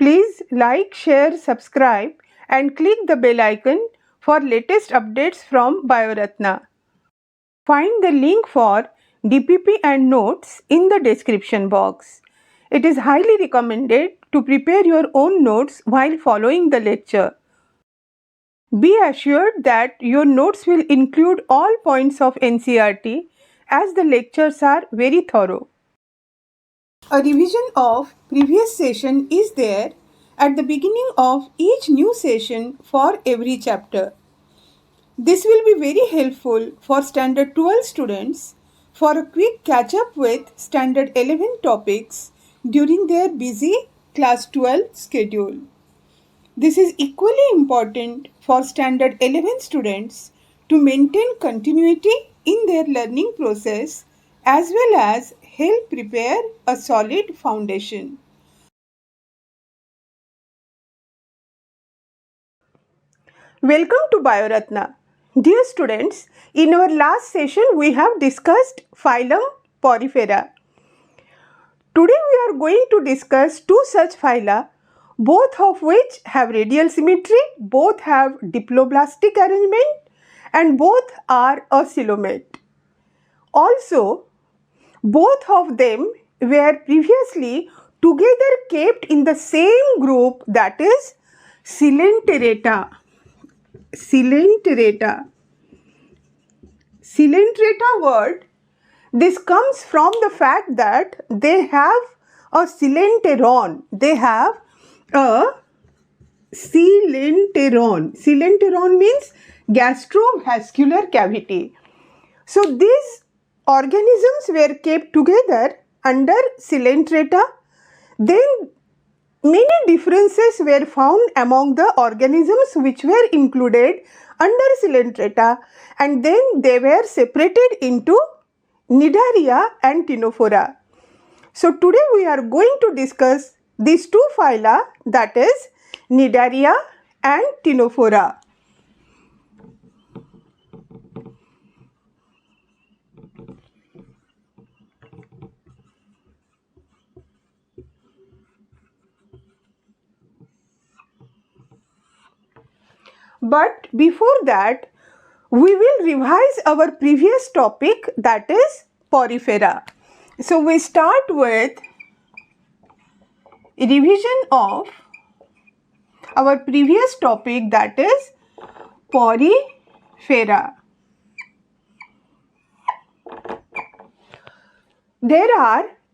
Please like, share, subscribe and click the bell icon for latest updates from Bioratna. Find the link for DPP and notes in the description box. It is highly recommended to prepare your own notes while following the lecture. Be assured that your notes will include all points of NCERT as the lectures are very thorough. A revision of previous session is there at the beginning of each new session for every chapter. This will be very helpful for Standard 12 students for a quick catch up with Standard 11 topics during their busy Class 12 schedule. This is equally important for Standard 11 students to maintain continuity in their learning process as well as help prepare a solid foundation. Welcome to Bioratna. Dear students, in our last session we have discussed phylum Porifera. Today we are going to discuss two such phyla, both of which have radial symmetry, both have diploblastic arrangement and both are a coelomate. Also, both of them were previously together kept in the same group, that is Coelenterata. Coelenterata word, this comes from the fact that they have a coelenteron. They have a coelenteron. Coelenteron means gastrovascular cavity. So these organisms were kept together under Coelenterata. Then many differences were found among the organisms which were included under Coelenterata, and then they were separated into Cnidaria and Ctenophora. So today we are going to discuss these two phyla, that is Cnidaria and Ctenophora. But before that, we will revise our previous topic, that is Porifera. So we start with revision of our previous topic, that is Porifera.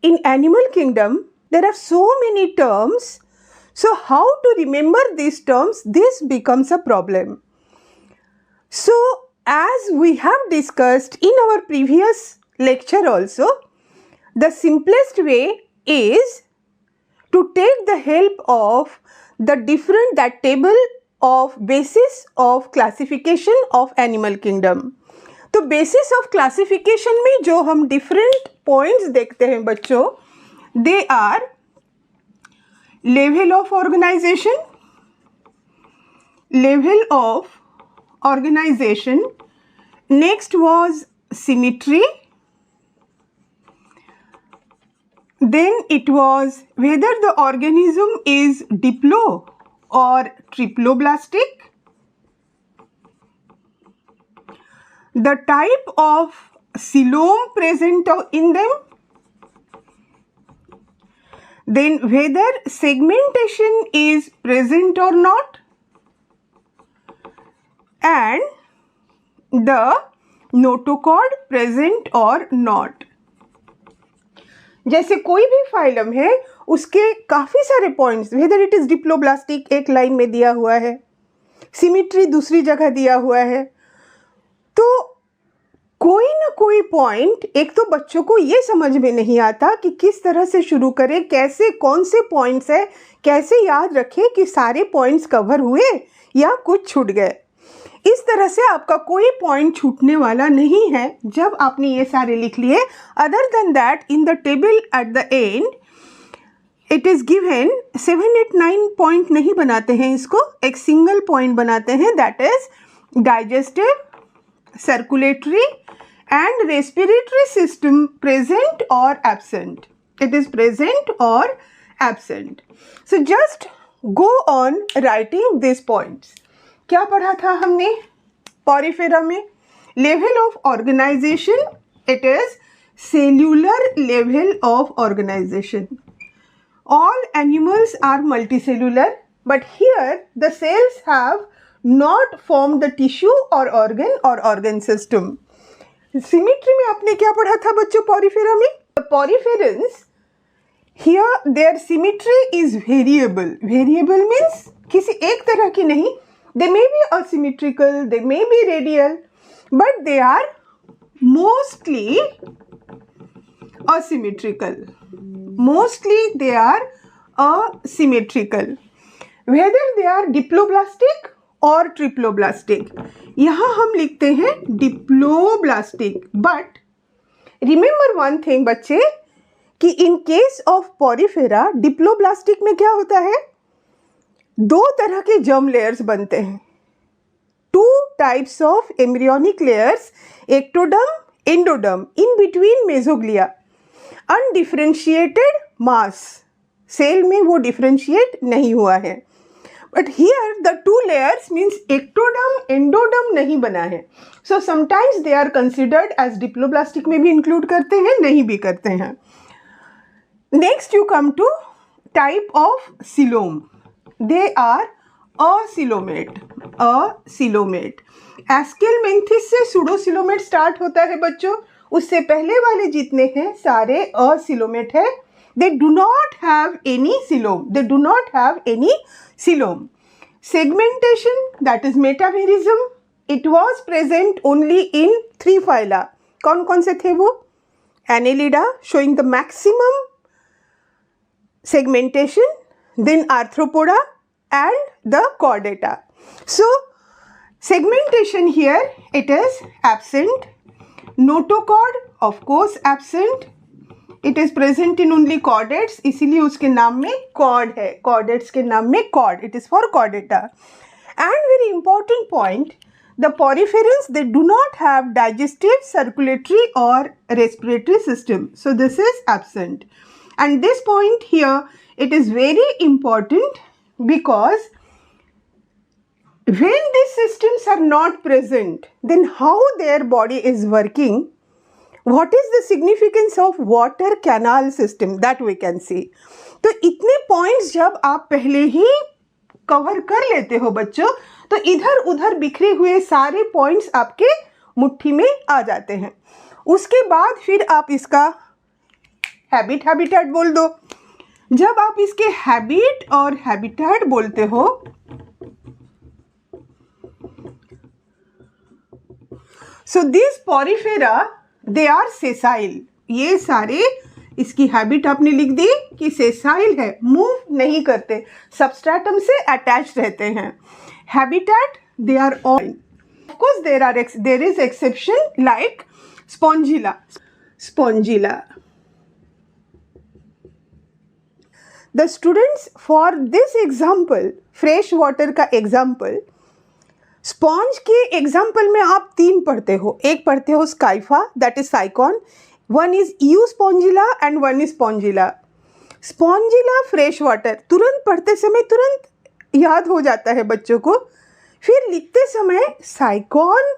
In animal kingdom, there are so many terms. So how to remember these terms? This becomes a problem. So as we have discussed in our previous lecture also, the simplest way is to take the help of that table of basis of classification of animal kingdom. तो basis of classification में जो हम different points देखते हैं बच्चों, they are level of organization, next was symmetry, then it was whether the organism is diplo or triploblastic, the type of coelom present in them, then whether segmentation is present or not, and the notochord present or not. जैसे कोई भी phylum है उसके काफ़ी सारे points, whether it is diploblastic एक line में दिया हुआ है, सिमिट्री दूसरी जगह दिया हुआ है, तो कोई ना कोई पॉइंट, एक तो बच्चों को ये समझ में नहीं आता कि किस तरह से शुरू करें, कैसे, कौन से पॉइंट्स है, कैसे याद रखें कि सारे पॉइंट्स कवर हुए या कुछ छूट गए. इस तरह से आपका कोई पॉइंट छूटने वाला नहीं है जब आपने ये सारे लिख लिए. Other than that, in the table at the end it is given 7, 8, 9 point नहीं बनाते हैं इसको, एक सिंगल पॉइंट बनाते हैं, that is digestive, circulatory and respiratory system present or absent. It is present or absent. So just go on writing these points. क्या पढ़ा था हमने पोरिफेरा में? Level of organisation, it is cellular level of organisation. All animals are multicellular, but here the cells have not formed the tissue or organ system. Symmetry में आपने क्या पढ़ा था बच्चों पोरिफेरा में? The poriferans, here their symmetry is variable. Variable means किसी एक तरह की नहीं. They may be asymmetrical, they may be radial, but they are mostly asymmetrical. Mostly they are asymmetrical. Whether they are diploblastic or triploblastic. यहाँ हम लिखते हैं diploblastic. But remember one thing बच्चे, कि in case of porifera, diploblastic में क्या होता है? दो तरह के germ layers बनते हैं. Two types of embryonic layers, ectoderm, endoderm, in between mesoglea. Undifferentiated mass, cell में वो डिफरेंशिएट नहीं हुआ है. But here the two layers means ectoderm endoderm नहीं बना है. So sometimes they are considered as diploblastic में भी इंक्लूड करते हैं, नहीं भी करते हैं. Next you come to type of coelom. They are acoelomate. Acoelomate aschelminthes से सूडोसिलोमेट स्टार्ट होता है बच्चों. उससे पहले वाले जितने हैं सारे असिलोमेट है. They do not have any coelom. They do not have any coelom. Segmentation, that is metamerism. It was present only in 3 phyla. कौन कौन से थे वो? Annelida showing the maximum segmentation, then arthropoda and the chordata. So segmentation here it is absent. Notochord of course absent. It is present in only chordates, इसीलिए उसके नाम में chord है. Chordates के नाम में chord. It is for chordata. And very important point, the poriferans, they do not have digestive, circulatory or respiratory system. So this is absent. And this point here, it is very important because when these systems are not present, then how their body is working, what is the significance of water canal system, that we can see. तो इतने points जब आप पहले ही cover कर लेते हो बच्चों, तो इधर उधर बिखरे हुए सारे points आपके मुट्ठी में आ जाते हैं. उसके बाद फिर आप इसका हैबिट हैबिटेट बोल दो. जब आप इसके हैबिट और हैबिटेट बोलते हो, so this porifera they are sessile. ये सारे इसकी हैबिट आपने लिख दी कि सेसाइल है, मूव नहीं करते, सबस्ट्रेटम से अटैच रहते हैं. Habitat they are all. Of course there is exception like spongilla. Spongilla. The students for this example, fresh water का example, sponge के example में आप 3 पढ़ते हो. एक पढ़ते हो Scypha, that is Sycon, one is Euspongilla and one is Spongilla. Spongilla fresh water तुरंत पढ़ते समय तुरंत याद हो जाता है बच्चों को. फिर लिखते समय Sycon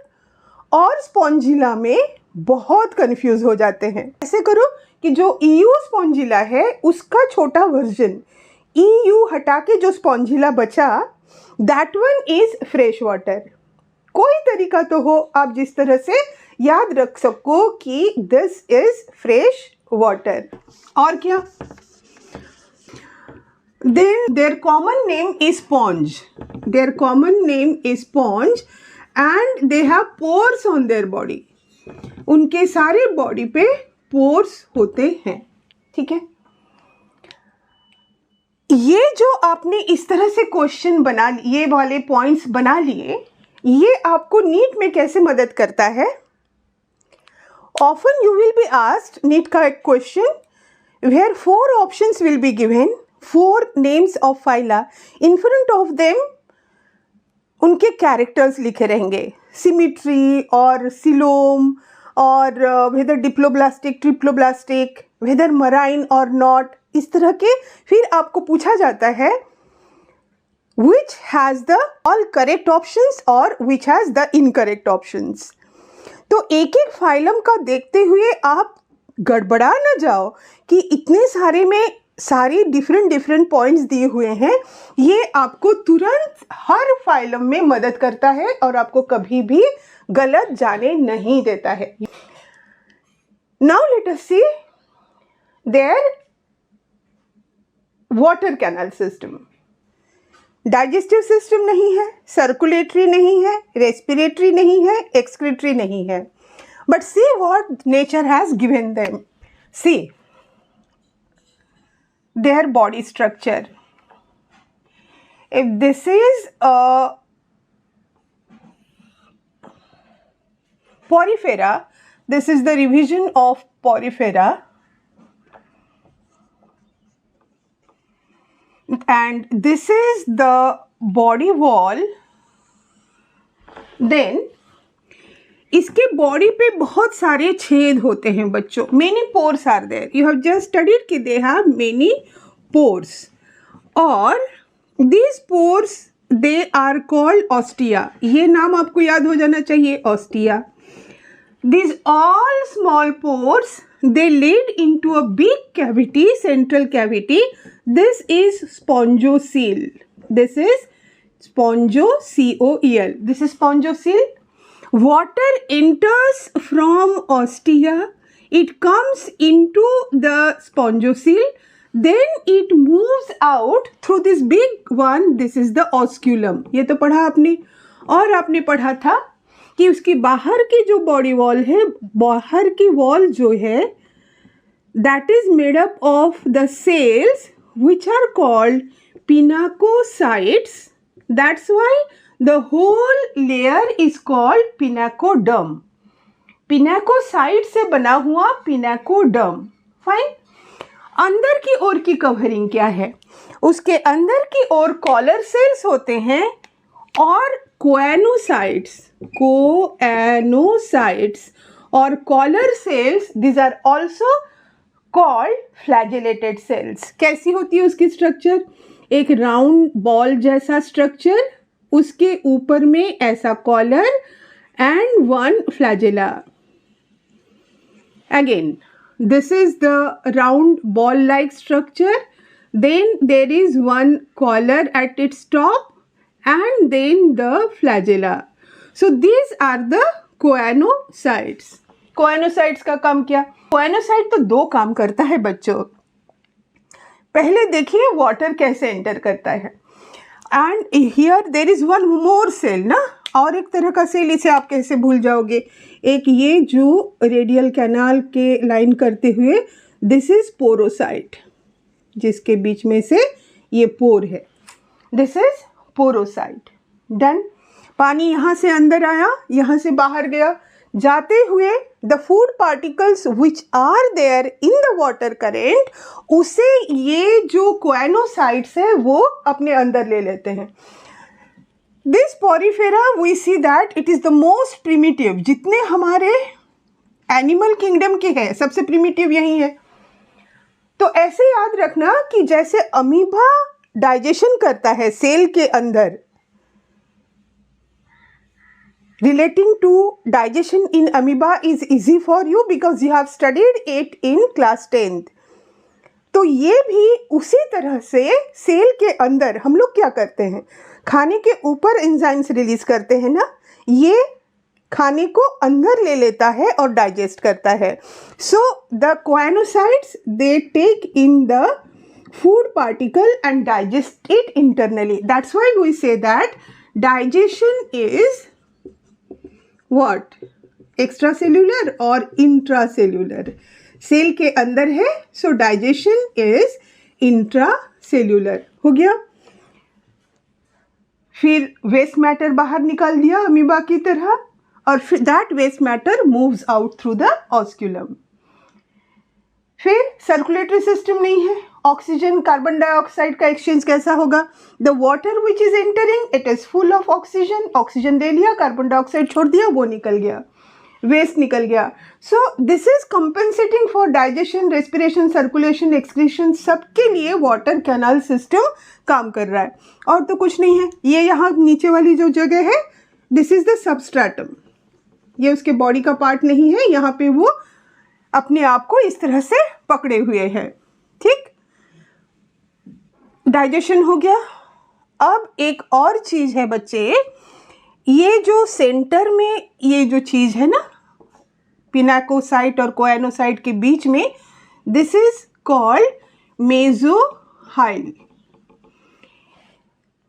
और Spongilla में बहुत कंफ्यूज हो जाते हैं. ऐसे करो कि जो Euspongilla है उसका छोटा वर्जन, EU हटा के जो स्पॉन्जिला बचा, that one is fresh water. कोई तरीका तो हो आप जिस तरह से याद रख सको कि दिस इज फ्रेश वाटर. और क्या? Then their common name is sponge. Their common name is sponge and they have pores on their body. उनके सारे बॉडी पे पोर्स होते हैं. ठीक है. ये जो आपने इस तरह से क्वेश्चन बना लिए, ये वाले पॉइंट्स बना लिए, ये आपको नीट में कैसे मदद करता है? Often you will be asked NEET का एक question where 4 options will be given, 4 names of phyla, in front of them उनके कैरेक्टर्स लिखे रहेंगे, सिमिट्री और सिलोम और whether diploblastic, triploblastic, whether marine और नॉट, इस तरह के. फिर आपको पूछा जाता है which has the all correct options or which has the incorrect options. तो एक एक फाइलम का देखते हुए आप गड़बड़ा ना जाओ कि इतने सारे में सारी डिफरेंट पॉइंट्स दिए हुए हैं। ये आपको तुरंत हर फाइलम में मदद करता है और आपको कभी भी गलत जाने नहीं देता है। Now let us see their water canal system. Digestive system नहीं है, सर्कुलेटरी नहीं है, रेस्पिरेटरी नहीं है, एक्सक्रीटरी नहीं है, but see what nature has given them. See their body structure. If this is porifera, this is the revision of porifera, and this is the body wall. Then इसके body पे बहुत सारे छेद होते हैं बच्चों। Many pores are there. You have just studied कि they have many pores, और these pores they are called ostia. ये नाम आपको याद हो जाना चाहिए, ostia. These all small pores, they lead into a big cavity, central cavity. This is spongocoel. This is spongocoel. This is spongocoel. Water enters from ostia. It comes into the spongocoel. Then it moves out through this big one. This is the osculum. ये तो पढ़ा आपने, और आपने पढ़ा था कि उसकी बाहर की जो बॉडी वॉल है, बाहर की वॉल जो है, that is made up of the cells which are called pinacocytes. That's why the whole layer is called pinacoderm. Pinacocyte से बना हुआ पिनाकोडर्म. फाइन. अंदर की ओर की कवरिंग क्या है? उसके अंदर की ओर कॉलर सेल्स होते हैं और कोएनोसाइट्स और collar cells. This are also called flagellated cells. कैसी होती है उसकी स्ट्रक्चर? एक राउंड बॉल जैसा स्ट्रक्चर, उसके ऊपर में ऐसा collar and one flagella. Again this is the round ball like structure. Then there is one collar at its top and then the flagella. So these are the choanocytes. Choanocytes का काम क्या? Choanocyte तो दो काम करता है बच्चों. पहले देखिए वाटर कैसे एंटर करता है. And here there is one more cell ना, और एक तरह का सेल. इसे आप कैसे भूल जाओगे? एक ये जो रेडियल कैनाल के लाइन करते हुए, दिस इज पोरोसाइट, जिसके बीच में से ये पोर है. This is porocyte. डन. पानी यहाँ से अंदर आया, यहाँ से बाहर गया. जाते हुए the food particles which are there in the water current, उसे ये जो कोएनोसाइट्स है वो अपने अंदर ले लेते हैं. This porifera we see that it is the most primitive. जितने हमारे एनिमल किंगडम के हैं, सबसे प्रिमिटिव यही है. तो ऐसे याद रखना कि जैसे अमीबा डाइजेशन करता है सेल के अंदर, relating to digestion in amoeba is easy for you because you have studied it in class 10th. तो ये भी उसी तरह से सेल के अंदर हम लोग क्या करते हैं, खाने के ऊपर एंजाइम्स रिलीज करते हैं ना, ये खाने को अंदर ले लेता है और डाइजेस्ट करता है. So the choanocytes they take in the food particle and digest it internally. That's why we say that digestion is what? Extracellular और इंट्रासेल्युलर. सेल के अंदर है, सो डाइजेशन इज इंट्रासेल्युलर. हो गया. फिर वेस्ट मैटर बाहर निकाल दिया अमीबा की तरह, और फिर that waste matter moves out through the osculum. फिर सर्कुलेटरी सिस्टम नहीं है. ऑक्सीजन कार्बन डाइऑक्साइड का एक्सचेंज कैसा होगा? The water which is entering, it is full of oxygen. Oxygen ले लिया, कार्बन डाइऑक्साइड छोड़ दिया, वो निकल गया. वेस्ट निकल गया. So this is compensating for digestion, respiration, circulation, excretion, सबके लिए वाटर कैनाल सिस्टम काम कर रहा है. और तो कुछ नहीं है. ये यहाँ नीचे वाली जो जगह है, दिस इज द सबस्ट्रेटम. ये उसके बॉडी का पार्ट नहीं है, यहाँ पे वो अपने आप को इस तरह से पकड़े हुए है. ठीक, डाइजेशन हो गया. अब एक और चीज है बच्चे, ये जो सेंटर में ये जो चीज है ना, पिनाकोसाइट और कोएनोसाइट के बीच में, this is called mesohyl.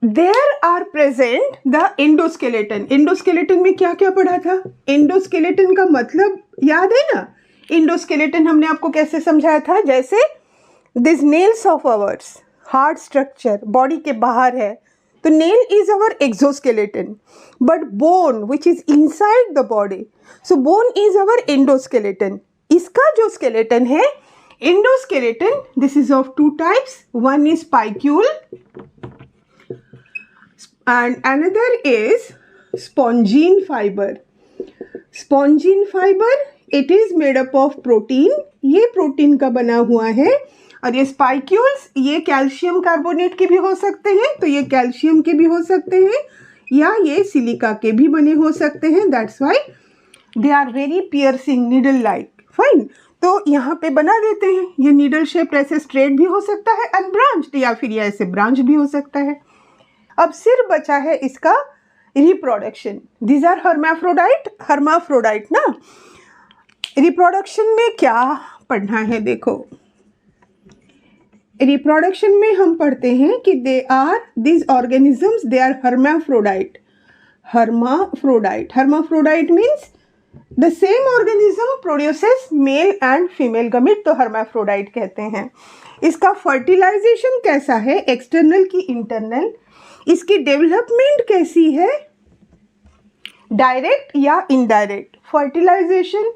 There are present the endoskeleton. Endoskeleton में क्या क्या पढ़ा था? एंडोस्केलेटन का मतलब याद है ना? एंडोस्केलेटन हमने आपको कैसे समझाया था? जैसे this nails of ours, hard structure body के बाहर है, तो nail is our exoskeleton, but bone which is inside the body, so bone is our endoskeleton. इसका जो स्केलेटन है endoskeleton, this is of two types. One is spicule and another is spongine fiber. Spongine fiber, it is made up of protein. ये protein का बना हुआ है. और ये स्पाइक्यूल्स, ये कैल्शियम कार्बोनेट के भी हो सकते हैं, तो ये कैल्शियम के भी हो सकते हैं, या ये सिलिका के भी बने हो सकते हैं. That's why they are very piercing, needle like. Fine, तो यहाँ पे बना देते हैं. ये नीडल शेप ऐसे स्ट्रेट भी हो सकता है अनब्रांच्ड, या फिर ये ऐसे ब्रांच भी हो सकता है. अब सिर्फ बचा है इसका reproduction. These are hermaphrodite. Hermaphrodite ना, रिप्रोडक्शन में क्या पढ़ना है? देखो, रिप्रोडक्शन में हम पढ़ते हैं कि they are, this organisms, they are hermaphrodite. Hermaphrodite, hermaphrodite means the same organism produces male and female gamete, तो हर्माफ्रोडाइट कहते हैं. इसका फर्टिलाइजेशन कैसा है? एक्सटर्नल की इंटरनल. इसकी डेवलपमेंट कैसी है? डायरेक्ट या indirect? Fertilisation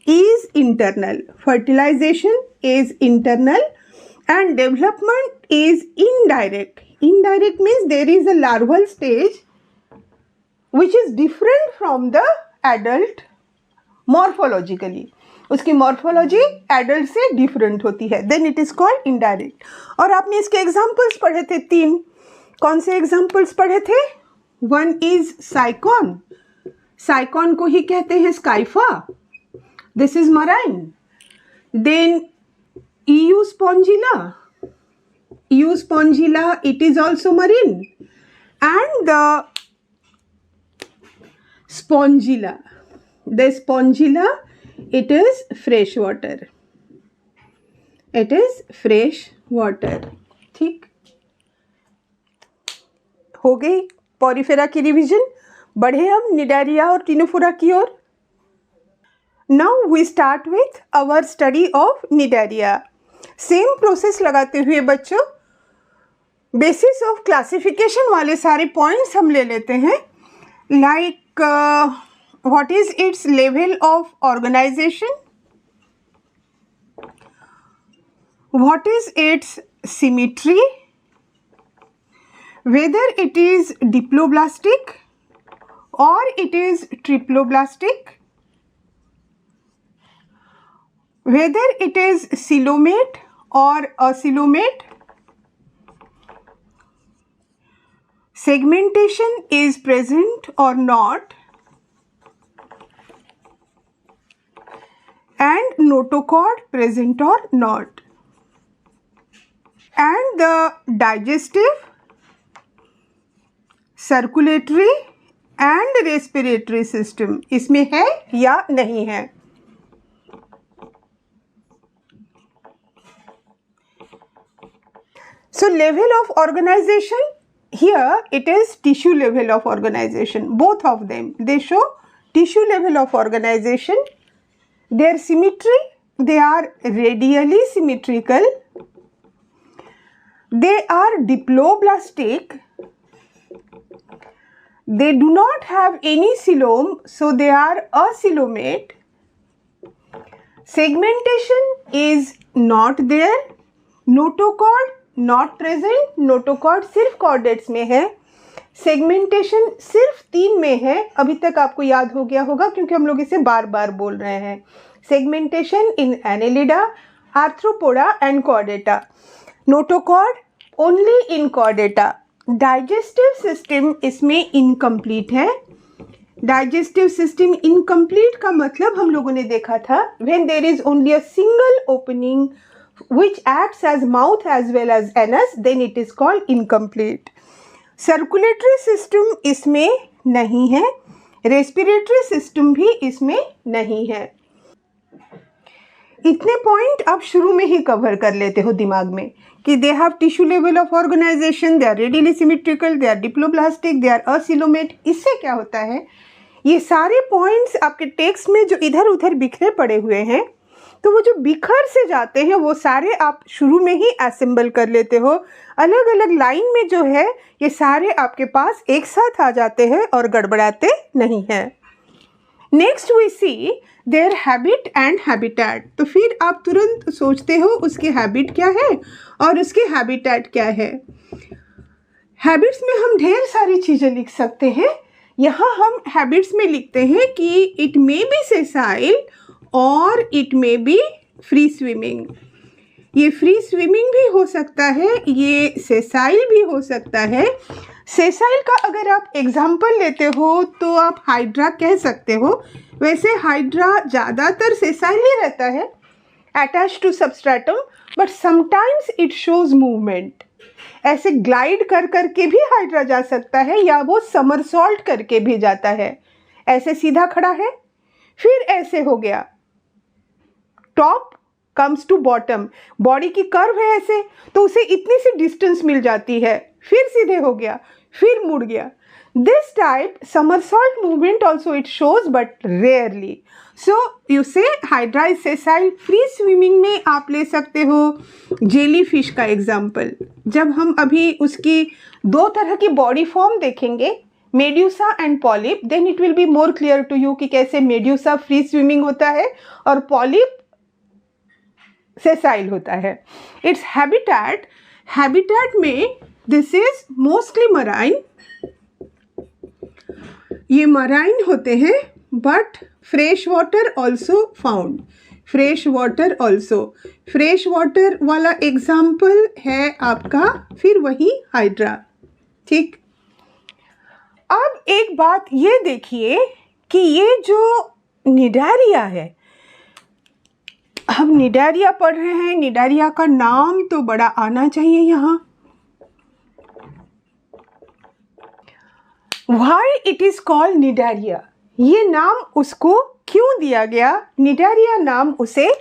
is internal. Fertilisation is internal and development is indirect. Indirect means there is a larval stage which is different from the adult morphologically. उसकी morphology adult से different होती है, then it is called indirect. और आपने इसके examples पढ़े थे 3. कौन से examples पढ़े थे? One is साइकॉन. साइकॉन को ही कहते हैं स्काइफा. This is marine. Then Euspongilla. Euspongilla, it is also marine. And the Spongilla. The Spongilla, it is fresh water. It is fresh water. ठीक, हो गई पॉरीफेरा की रिवीजन. बढ़े हम निडारिया और टिनोफोरा की ओर. Now we start with our study of Cnidaria. Same process लगाते हुए बच्चों, बेसिस ऑफ क्लासिफिकेशन वाले सारे पॉइंट्स हम ले लेते हैं. Like what is its level of organization, what is its symmetry, whether it is diploblastic और it is triploblastic, whether it is coelomate or acoelomate, segmentation is present or not, and notochord present or not, and the digestive, circulatory and respiratory system इसमें है या नहीं है. So level of organization, here it is tissue level of organization. Both of them, they show tissue level of organization. Their symmetry, they are radially symmetrical. They are diploblastic. They do not have any coelom, so they are acoelomate. Segmentation is not there. Notochord not present. notochord सिर्फ chordates में है. Segmentation सिर्फ 3 में है, अभी तक आपको याद हो गया होगा क्योंकि हम लोग इसे बार बार बोल रहे हैं। Segmentation in annelida, arthropoda and chordata. Notochord only in chordata. Digestive system इसमें इनकम्प्लीट है। डाइजेस्टिव सिस्टम इनकम्प्लीट का मतलब हम लोगों ने देखा था when there is only a single opening which acts as mouth as well as anus, then it is called incomplete. Circulatory system इसमें नहीं है, रेस्पिरेटरी सिस्टम भी इसमें नहीं है। इतने पॉइंट आप शुरू में ही कवर कर लेते हो दिमाग में कि they have tissue level of organisation, they are radially symmetrical, they are diploblastic, they are acoelomate. इससे क्या होता है, ये सारे पॉइंट्स आपके टेक्स्ट में जो इधर उधर बिखरे पड़े हुए हैं, तो वो जो बिखर से जाते हैं वो सारे आप शुरू में ही असेंबल कर लेते हो। अलग अलग लाइन में जो है ये सारे आपके पास एक साथ आ जाते हैं और गड़बड़ाते नहीं हैं। Next we see their habit and habitat. तो फिर आप तुरंत सोचते हो उसकी हैबिट क्या है और उसकी हैबिटेट क्या है। हैबिट्स में हम ढेर सारी चीज़ें लिख सकते हैं। यहाँ हम हैबिट्स में लिखते हैं कि इट मे बी सेसाइल और it may be free swimming. ये फ्री स्विमिंग भी हो सकता है, ये सेसाइल भी हो सकता है। सेसाइल का अगर आप एग्जाम्पल लेते हो तो आप हाइड्रा कह सकते हो। वैसे हाइड्रा ज़्यादातर सेसाइल ही रहता है, attach to substratum, but sometimes it shows movement. ऐसे ग्लाइड कर करके भी हाइड्रा जा सकता है या वो समरसॉल्ट करके भी जाता है। ऐसे सीधा खड़ा है, फिर ऐसे हो गया, top comes to bottom, body की कर्व है ऐसे, तो उसे इतनी सी डिस्टेंस मिल जाती है, फिर सीधे हो गया, फिर मुड़ गया। This type somersault movement also it shows but rarely. So you say hydra is sessile. Free swimming में आप ले सकते हो जेली फिश का एग्जाम्पल। जब हम अभी उसकी 2 तरह की बॉडी फॉर्म देखेंगे, medusa and polyp, then it will be more clear to you कि कैसे मेड्यूसा फ्री स्विमिंग होता है और पॉलिप सेसाइल होता है। इट्स हैबिटेट, हैबिटेट में दिस इज मोस्टली मराइन। ये मराइन होते हैं but fresh water also found. Fresh water also, fresh water वाला एग्जाम्पल है आपका फिर वही हाइड्रा। ठीक, अब एक बात ये देखिए कि ये जो निडारिया है, हम निडारिया पढ़ रहे हैं, निडारिया का नाम तो बड़ा आना चाहिए यहाँ। Why it is called Cnidaria? ये नाम उसको क्यों दिया गया? निडारिया नाम उसे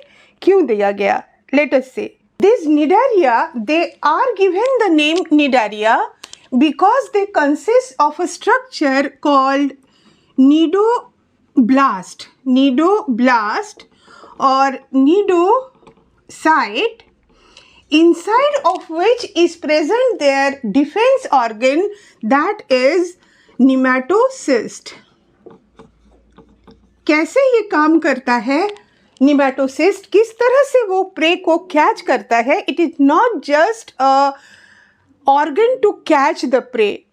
क्यों दिया गया? Let us say this nidaria, they are given the name nidaria because they consist of a structure called nidoblast, nidoblast or nidocyte, inside of which is present their defense organ, that is nematocyst. कैसे ये काम करता है nematocyst, किस तरह से वो pray को कैच करता है? It is not just a organ to catch the prey,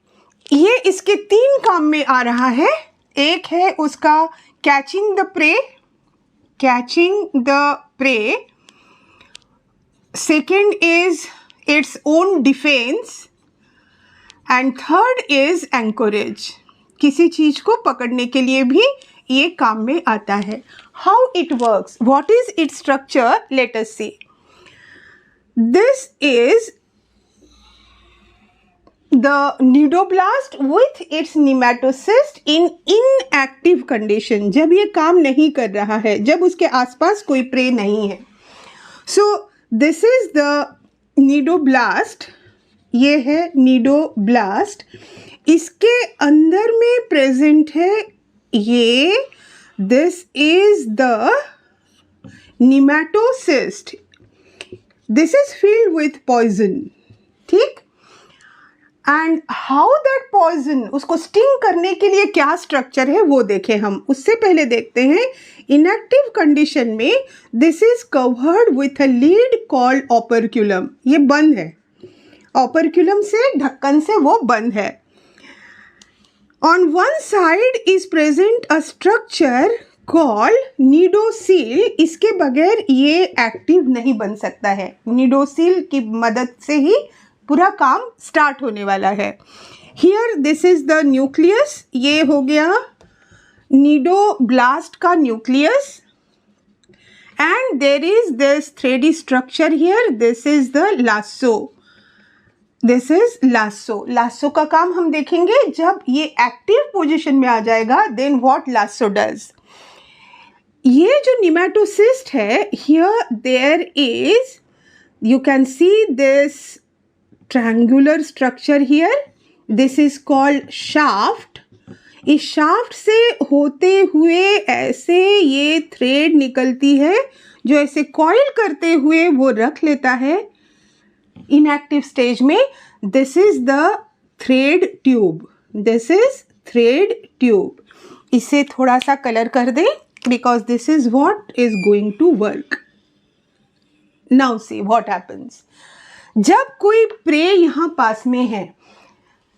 ये इसके 3 काम में आ रहा है। एक है उसका catching the prey, catching the prey. Second is its own defense and third is anchorage. किसी चीज को पकड़ने के लिए भी ये काम में आता है। How it works? What is its structure? Let us see. This is the nidoblast with its nematocyst in inactive condition, जब ये काम नहीं कर रहा है, जब उसके आसपास कोई प्रे नहीं है। So this is the nidoblast, ये है nidoblast, इसके अंदर में प्रेजेंट है ये, this is the nematocyst, this is filled with poison। ठीक, एंड हाउ दैट पॉइजन, उसको स्टिंग करने के लिए क्या स्ट्रक्चर है वो देखें हम। उससे पहले देखते हैं इनएक्टिव कंडीशन में this is covered with a lead called operculum. ये बंद है, ऑपरक्यूलम से, ढक्कन से वो बंद है। On one side is present a structure called निडोसिल. इसके बगैर ये एक्टिव नहीं बन सकता है. निडोसिल की मदद से ही पूरा काम स्टार्ट होने वाला है. Here this is the nucleus. ये हो गया निडोब्लास्ट का nucleus. And there is this thready structure here. This is the lasso. This is lasso. Lasso का काम हम देखेंगे जब ये एक्टिव पोजीशन में आ जाएगा. Then what lasso does? ये जो nematocyst है, here there is, you can see this triangular structure here. This is called shaft. इस शाफ्ट से होते हुए ऐसे ये थ्रेड निकलती है जो ऐसे कॉइल करते हुए वो रख लेता है इनएक्टिव स्टेज में. This is the thread tube. This is thread tube. इसे थोड़ा सा कलर कर दें because this is what is going to work. Now see what happens. जब कोई प्रे यहाँ पास में है,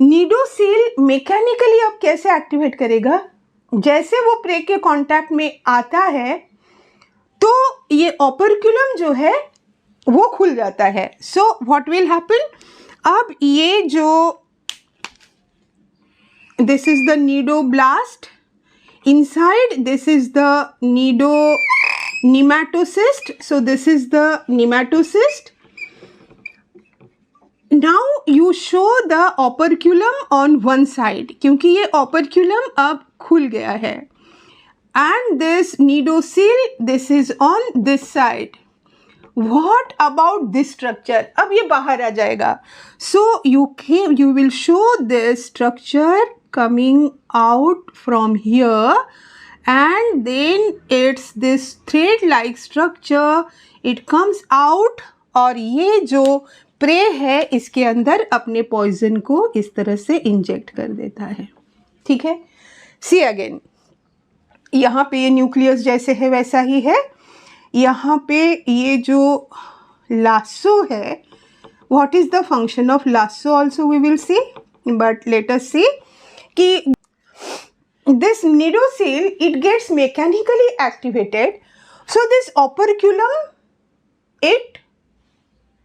निडोसिल मैकेनिकली अब कैसे एक्टिवेट करेगा? जैसे वो प्रे के कांटेक्ट में आता है तो ये ओपर्क्युलम जो है वो खुल जाता है. So what will happen? अब ये जो this is the cnidoblast, inside this is the nematocyst. So this is the nematocyst. Now you show the operculum on one side क्योंकि ये operculum अब खुल गया है. And this nidosil, this is on this side. What about this structure? अब ये बाहर आ जाएगा. So you will show this structure coming out from here and then it's this thread-like structure. It comes out और ये जो pray है इसके अंदर अपने पॉइजन को इस तरह से इंजेक्ट कर देता है. ठीक है. सी अगेन, यहाँ पे ये न्यूक्लियस जैसे है वैसा ही है. यहाँ पे ये जो लासो है, what is the function of lasso also we will see, but let us see कि this cnidocil it gets mechanically activated. So this operculum it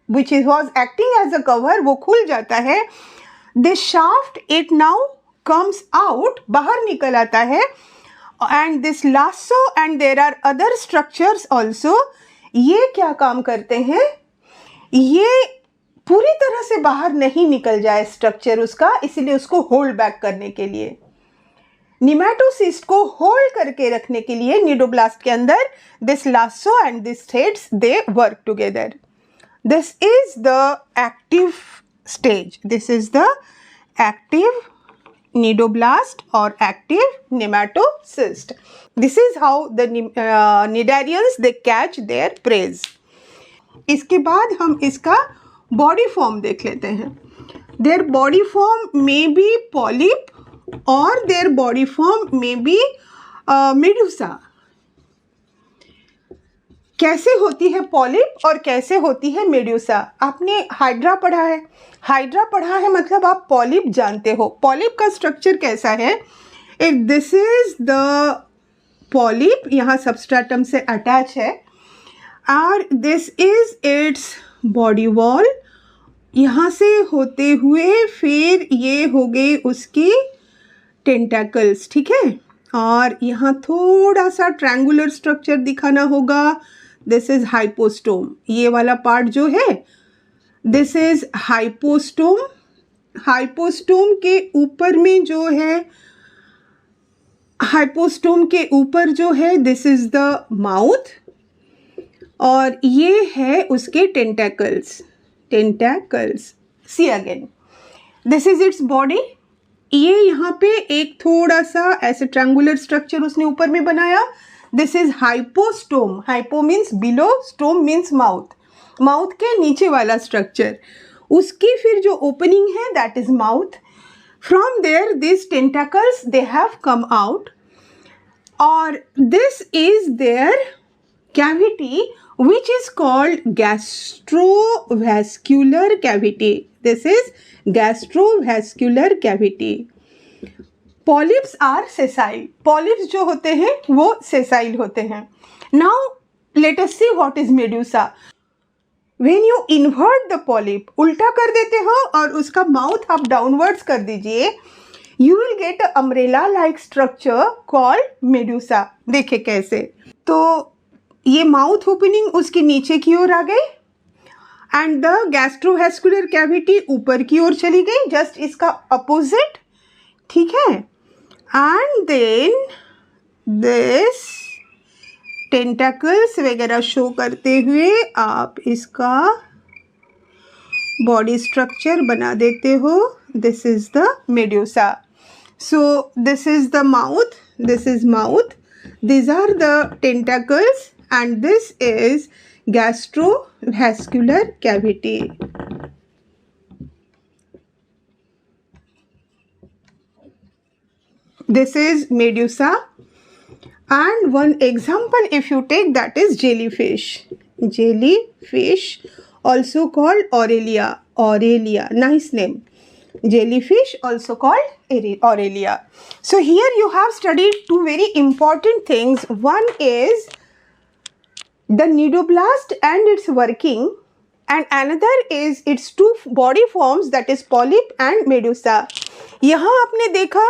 which was acting as a cover वो खुल जाता है. This shaft it now comes out, बाहर निकल आता है. And this lasso and there are other structures also. ये क्या काम करते हैं? ये पूरी तरह से बाहर नहीं निकल जाए स्ट्रक्चर उसका, इसलिए उसको होल्ड बैक करने के लिए, निमेटोसिस्ट को होल्ड करके रखने के लिए निडोब्लास्ट के अंदर this lasso and this threads they work together. This is the active stage. This is the active nidoblast or active nematocyst. This is how the cnidarians they catch their prey. इसके बाद हम इसका body form देख लेते हैं. Their body form may be polyp or their body form may be medusa. कैसे होती है पॉलिप और कैसे होती है मेड्यूसा? आपने हाइड्रा पढ़ा है. हाइड्रा पढ़ा है मतलब आप पॉलिप जानते हो. पॉलिप का स्ट्रक्चर कैसा है? If this is the polyp, यहाँ सबस्ट्रेटम से अटैच है, और this is its body wall. यहाँ से होते हुए फिर ये हो गए उसकी टेंटाकल्स. ठीक है. और यहाँ थोड़ा सा ट्रायंगुलर स्ट्रक्चर दिखाना होगा. This is hypostome. ये वाला पार्ट जो है दिस इज हाइपोस्टोम. हाइपोस्टोम के ऊपर में जो है, हाइपोस्टोम के ऊपर जो है दिस इज द माउथ और ये है उसके tentacles. Tentacles. See again, this is its body. ये यहाँ पे एक थोड़ा सा ऐसे ट्रायंगुलर स्ट्रक्चर उसने ऊपर में बनाया. This is hypostome. Hypo means below, stome means mouth. Mouth के नीचे वाला स्ट्रक्चर, उसकी फिर जो ओपनिंग है that is mouth. From there this tentacles they have come out और this is their cavity which is called gastrovascular cavity. This is gastrovascular cavity. Polyps are sessile, polyps जो होते हैं वो सेसाइल होते हैं। Now let us see what is medusa. When you invert the polyp, उल्टा कर देते हो और उसका माउथ आप डाउनवर्ड्स कर दीजिए, you will get a umbrella like structure called Medusa. देखिए कैसे, तो ये माउथ ओपनिंग उसके नीचे की ओर आ गई एंड द गैस्ट्रोवेस्कुलर कैविटी ऊपर की ओर चली गई, जस्ट इसका अपोजिट, ठीक है। एंड देन दिस टेंटाकल्स वगैरह शो करते हुए आप इसका बॉडी स्ट्रक्चर बना देते हो। This is the Medusa. So this is the mouth, this is mouth, these are the tentacles and this is gastrovascular cavity. This is medusa, and one example if you take, that is jellyfish. Jellyfish also called Aurelia. Aurelia, nice name. Jellyfish also called Aurelia. So here you have studied two very important things. One is the nidoblast and its working, and another is its two body forms, that is polyp and medusa. यहाँ आपने देखा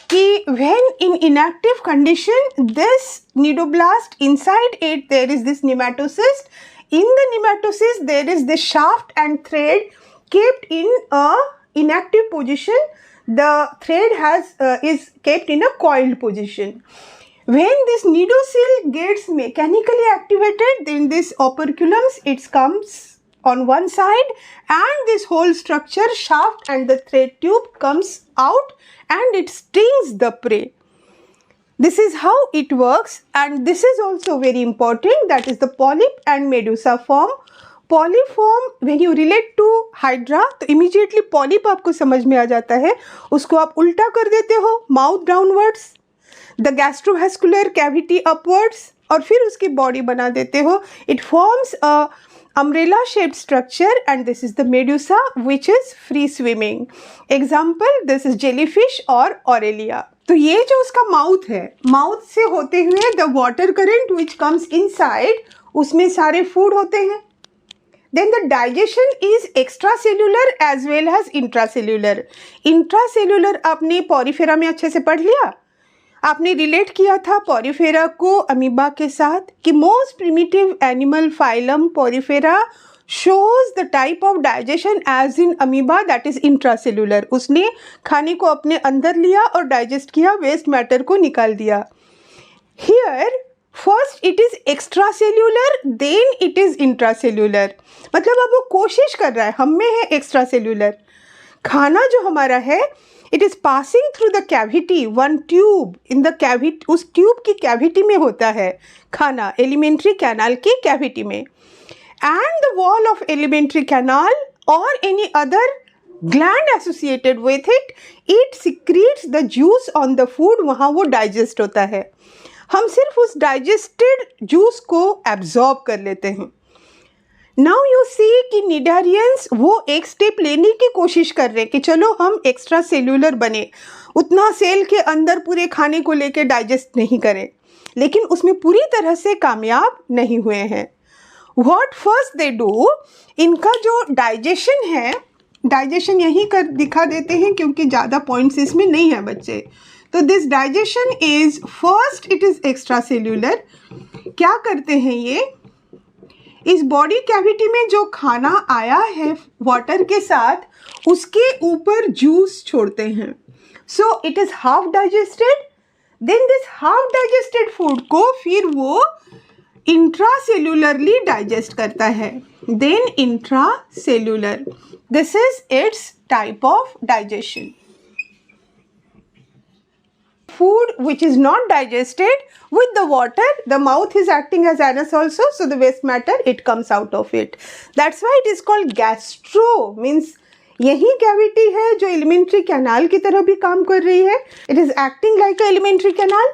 कि when in inactive condition, this nidoblast, inside it there is this nematocyst. In the nematocyst there is this shaft and thread kept in a inactive position. The thread is kept in a coiled position. When this nidocyl gets mechanically activated, then this operculum, it comes on one side and this whole structure, shaft and the thread tube comes out and it stings the prey. This is how it works, and this is also very important, that is the polyp and medusa form. Polyp form when you relate to hydra, तो immediately polyp आपको समझ में आ जाता है, उसको आप उल्टा कर देते हो, mouth downwards, the gastrovascular cavity upwards, और फिर उसकी बॉडी बना देते हो। It forms a umbrella shaped structure and this is the Medusa which is free swimming. Example, this is jellyfish और ऑरेलिया। तो ये जो उसका माउथ है, माउथ से होते हुए the water current which comes inside, उसमें सारे फूड होते हैं। Then the digestion is extracellular as well as intracellular. Intracellular आपने पॉरीफेरा में अच्छे से पढ़ लिया, आपने रिलेट किया था पॉरीफेरा को अमीबा के साथ कि most primitive animal phylum Porifera shows the type of digestion as in amoeba, that is intracellular. उसने खाने को अपने अंदर लिया और डाइजेस्ट किया, वेस्ट मैटर को निकाल दिया। Here first it is extracellular, then it is intracellular. मतलब अब वो कोशिश कर रहा है, हम में है एक्स्ट्रासेल्यूलर। खाना जो हमारा है, it is passing through the cavity, one tube in the cavity, उस ट्यूब की कैविटी में होता है खाना, एलिमेंट्री कैनाल की कैविटी में, and the wall of alimentary canal और any other gland associated with it, it secretes the juice on the food, वहाँ वो डाइजेस्ट होता है। हम सिर्फ उस डाइजेस्टेड जूस को एब्जॉर्ब कर लेते हैं। नाउ यू सी कि निडारियंस वो एक स्टेप लेने की कोशिश कर रहे हैं कि चलो हम एक्स्ट्रा सेल्यूलर बने, उतना सेल के अंदर पूरे खाने को लेके डाइजेस्ट नहीं करें, लेकिन उसमें पूरी तरह से कामयाब नहीं हुए हैं। व्हाट फर्स्ट दे डू, इनका जो डाइजेशन है, डाइजेशन यहीं कर दिखा देते हैं क्योंकि ज़्यादा पॉइंट्स इसमें नहीं है बच्चे। तो this digestion is first, it is extra cellular. क्या करते हैं ये, इस बॉडी कैविटी में जो खाना आया है वाटर के साथ, उसके ऊपर जूस छोड़ते हैं। So it is half digested, then this half digested food को फिर वो इंट्रासेल्युलरली डाइजेस्ट करता है, then intracellular. This is its type of digestion. Food which is not digested with the water, the mouth is acting as anus also, so the waste matter, it comes out of it. That's why it is called gastro, means यही cavity है जो elementary canal की तरह भी काम कर रही है। It is acting like a alimentary canal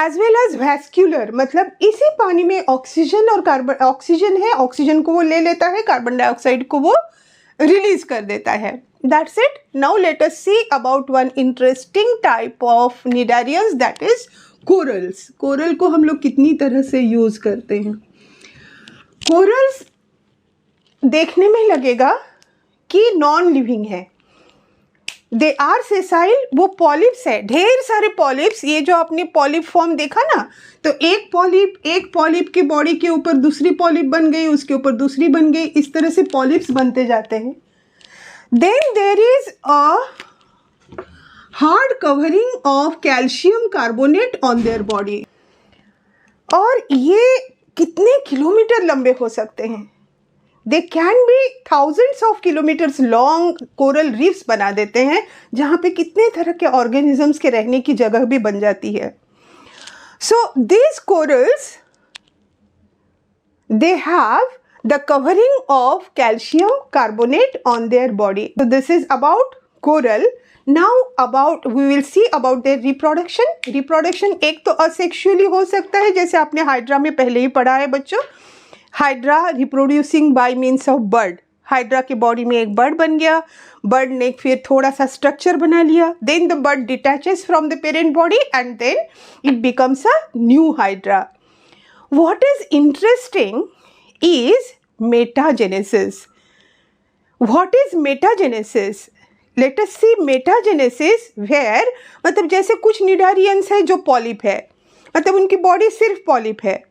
as well as vascular, मतलब इसी पानी में ऑक्सीजन और कार्बन, ऑक्सीजन है, ऑक्सीजन को वो ले लेता है, कार्बन डाइऑक्साइड को वो रिलीज कर देता है। That's it. Now let us see about one interesting type of cnidarians, that is corals. Coral को हम लोग कितनी तरह से यूज करते हैं. कोरल्स देखने में लगेगा कि नॉन लिविंग है. दे आर सेसाइल, वो पॉलिप्स है, ढेर सारे पॉलिप्स. ये जो आपने पॉलिप फॉर्म देखा ना, तो एक पॉलिप के बॉडी के ऊपर दूसरी पॉलिप बन गई, उसके ऊपर दूसरी बन गई, इस तरह से पॉलिप्स बनते जाते हैं. Then there is a hard covering of calcium carbonate on their body. और ये कितने किलोमीटर लंबे हो सकते हैं. They can be thousands of kilometers long. Coral reefs बना देते हैं जहाँ पे कितने तरह के ऑर्गेनिजम्स के रहने की जगह भी बन जाती है. So these corals, they have the covering of calcium carbonate on their body. So this is about coral. Now we will see about their reproduction. Reproduction एक तो asexually हो सकता है, जैसे आपने हाइड्रा में पहले ही पढ़ा है बच्चों. Hydra reproducing bye means of bird. Hydra के बॉडी में एक बर्ड बन गया, बर्ड ने फिर थोड़ा सा स्ट्रक्चर बना लिया, then the bud detaches from the parent body and then it becomes a new hydra. What is interesting is metagenesis. What is metagenesis? Let us see metagenesis where, मतलब जैसे कुछ निडारियंस है जो पॉलिप है, मतलब उनकी बॉडी सिर्फ polyp है,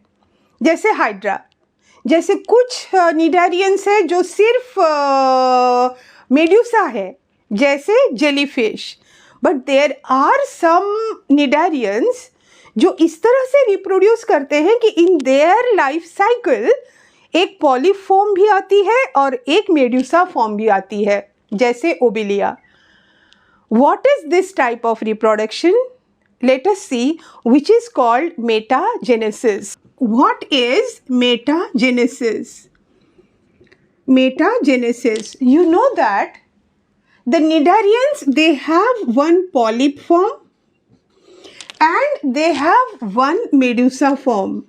जैसे हाइड्रा. जैसे कुछ निडारियंस है जो सिर्फ मेड्यूसा है, जैसे jellyfish. But there are some cnidarians जो इस तरह से रिप्रोड्यूस करते हैं कि इन देयर लाइफ साइकिल एक पॉलिप फॉर्म भी आती है और एक मेड्यूसा फॉर्म भी आती है, जैसे Obelia. What is this type of reproduction? Let us see which is called metagenesis. What is metagenesis? Metagenesis. You know that the cnidarians, they have one polyp form and they have one medusa form.